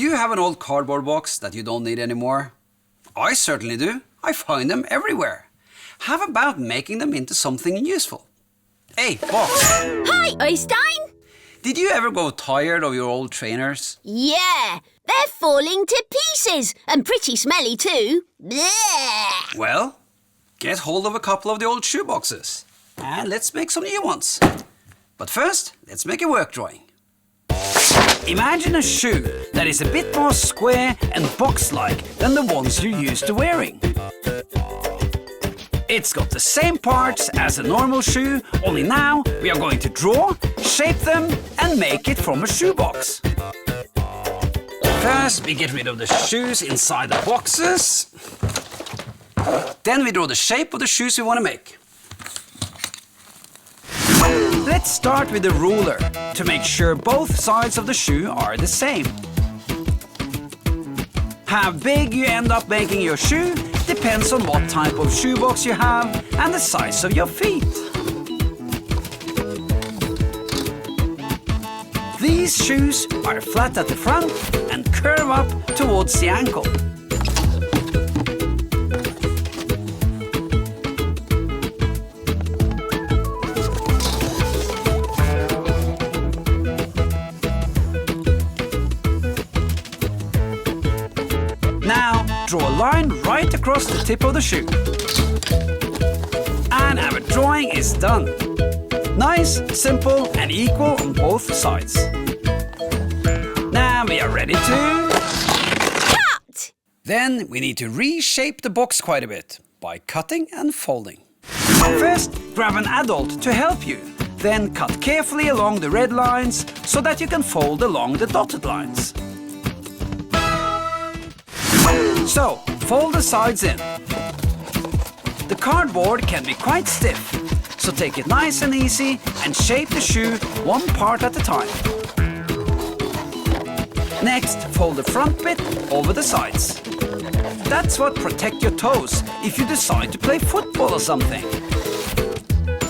you have an old cardboard box that you don't need anymore? I certainly do. I find them everywhere. How about making them into something useful? Hey, box! Hi, Oystein! Did you ever grow tired of your old trainers? Yeah, they're falling to pieces and pretty smelly too. Blech. Well, get hold of a couple of the old shoe boxes and let's make some new ones. But first, let's make a work drawing. Imagine a shoe that is a bit more square and box-like than the ones you're used to wearing. It's got the same parts as a normal shoe, only now we are going to draw, shape them and make it from a shoebox. First, we get rid of the shoes inside the boxes. Then we draw the shape of the shoes we want to make. Let's start with the ruler to make sure both sides of the shoe are the same. How big you end up making your shoe depends on what type of shoebox you have and the size of your feet. These shoes are flat at the front and curve up towards the ankle. Now, draw a line right across the tip of the shoe. And our drawing is done. Nice, simple and equal on both sides. Now we are ready to... Cut! Then we need to reshape the box quite a bit by cutting and folding. First, grab an adult to help you. Then cut carefully along the red lines so that you can fold along the dotted lines. So, fold the sides in. The cardboard can be quite stiff, so take it nice and easy and shape the shoe one part at a time. Next, fold the front bit over the sides. That's what protects your toes if you decide to play football or something.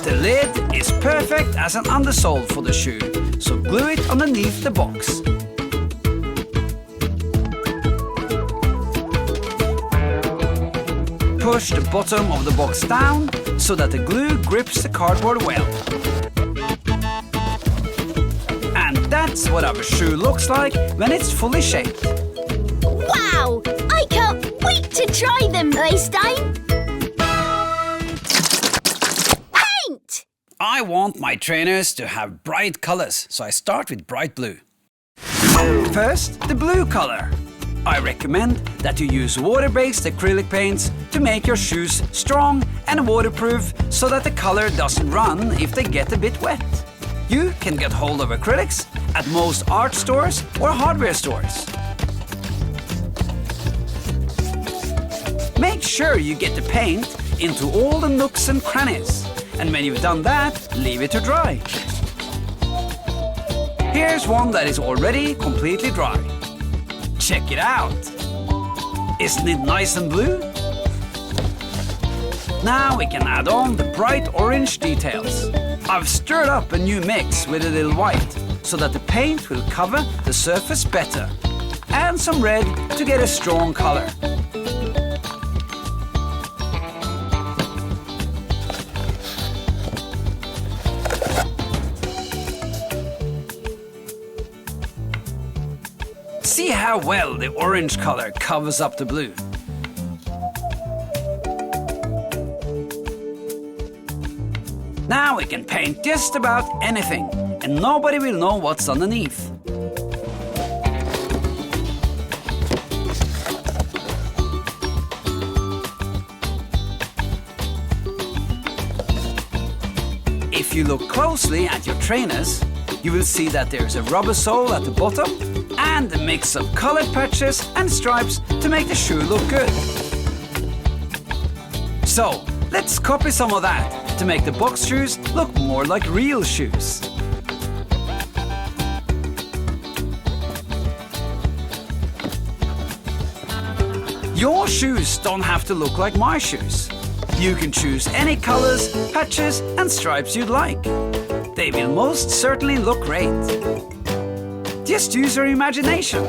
The lid is perfect as an undersole for the shoe, so glue it underneath the box. Push the bottom of the box down so that the glue grips the cardboard well. And that's what our shoe looks like when it's fully shaped. Wow! I can't wait to try them, Oystein! Paint! I want my trainers to have bright colors, so I start with bright blue. First, the blue color. I recommend that you use water-based acrylic paints to make your shoes strong and waterproof so that the color doesn't run if they get a bit wet. You can get hold of acrylics at most art stores or hardware stores. Make sure you get the paint into all the nooks and crannies, and when you've done that, leave it to dry. Here's one that is already completely dry. Check it out! Isn't it nice and blue? Now we can add on the bright orange details. I've stirred up a new mix with a little white so that the paint will cover the surface better, and some red to get a strong color. See how well the orange color covers up the blue. Now we can paint just about anything, and nobody will know what's underneath. If you look closely at your trainers, you will see that there's a rubber sole at the bottom and a mix of colored patches and stripes to make the shoe look good. So, let's copy some of that to make the box shoes look more like real shoes. Your shoes don't have to look like my shoes. You can choose any colors, patches and stripes you'd like. They will most certainly look great. Just use your imagination.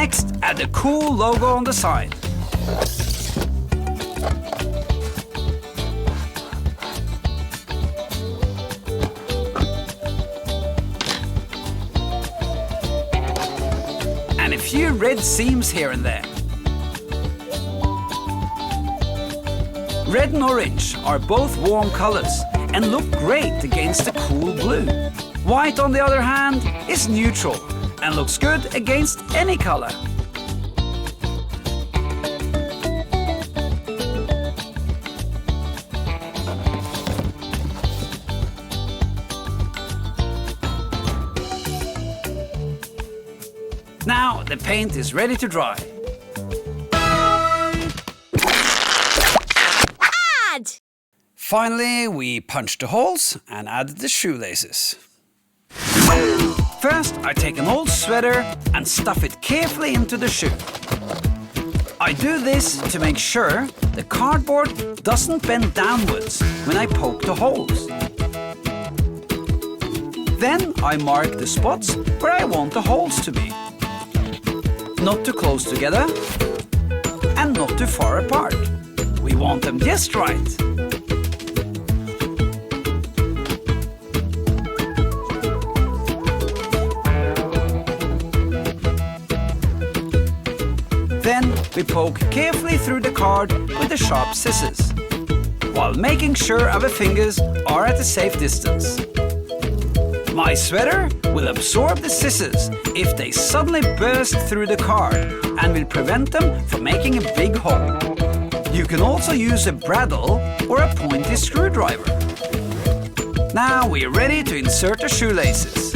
Next, add the cool logo on the side. And a few red seams here and there. Red and orange are both warm colors and look great against the cool blue. White, on the other hand, is neutral and looks good against any color. Now the paint is ready to dry. Add! Finally, we punch the holes and add the shoelaces. First, I take an old sweater and stuff it carefully into the shoe. I do this to make sure the cardboard doesn't bend downwards when I poke the holes. Then I mark the spots where I want the holes to be. Not too close together and not too far apart. We want them just right. Then we poke carefully through the card with the sharp scissors, while making sure our fingers are at a safe distance. My sweater will absorb the scissors if they suddenly burst through the card and will prevent them from making a big hole. You can also use a bradawl or a pointy screwdriver. Now we're ready to insert the shoelaces.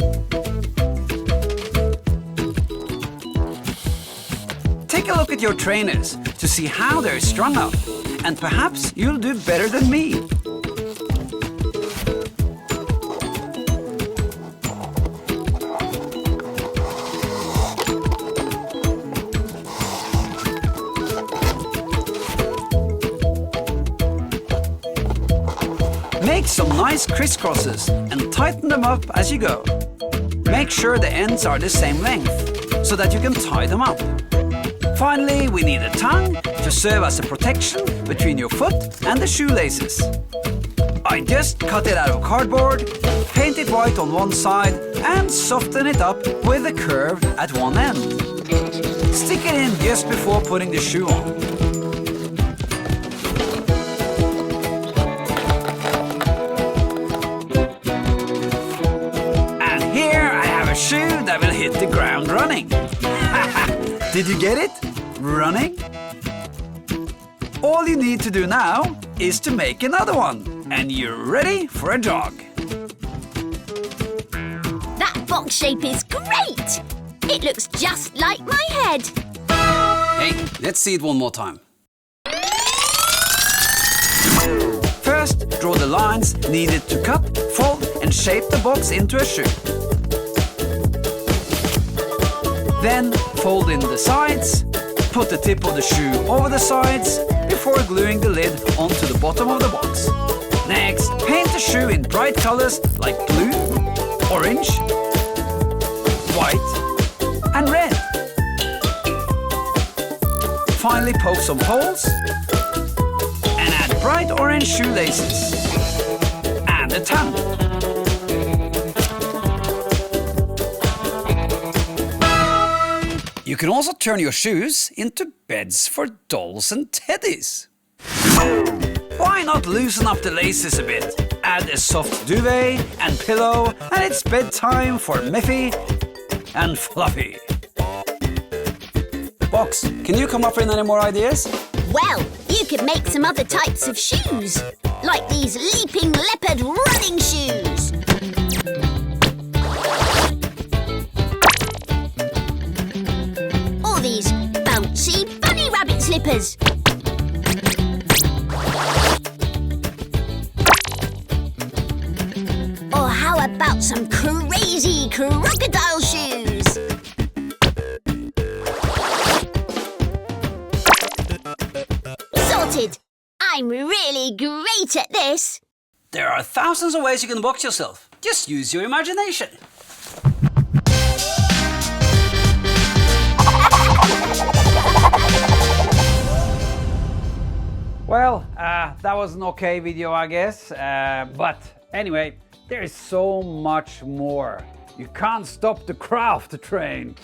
Take a look at your trainers to see how they're strung up, and perhaps you'll do better than me. Make some nice crisscrosses and tighten them up as you go. Make sure the ends are the same length, so that you can tie them up. Finally, we need a tongue to serve as a protection between your foot and the shoelaces. I just cut it out of cardboard, paint it white on one side and soften it up with a curve at one end. Stick it in just before putting the shoe on. A shoe that will hit the ground running. Did you get it? Running? All you need to do now is to make another one, and you're ready for a jog. That box shape is great! It looks just like my head. Hey, let's see it one more time. First, draw the lines needed to cut, fold, and shape the box into a shoe. Then fold in the sides, put the tip of the shoe over the sides before gluing the lid onto the bottom of the box. Next, paint the shoe in bright colors like blue, orange, white and red. Finally, poke some holes and add bright orange shoelaces and a tongue. You can also turn your shoes into beds for dolls and teddies. Why not loosen up the laces a bit? Add a soft duvet and pillow, and it's bedtime for Miffy and Fluffy. Box, can you come up with any more ideas? Well, you could make some other types of shoes, like these leaping leopard running shoes. These bouncy bunny rabbit slippers. Or how about some crazy crocodile shoes? Sorted! I'm really great at this. There are thousands of ways you can box yourself. Just use your imagination. Well, that was an okay video, I guess. But anyway, there is so much more. You can't stop the craft train.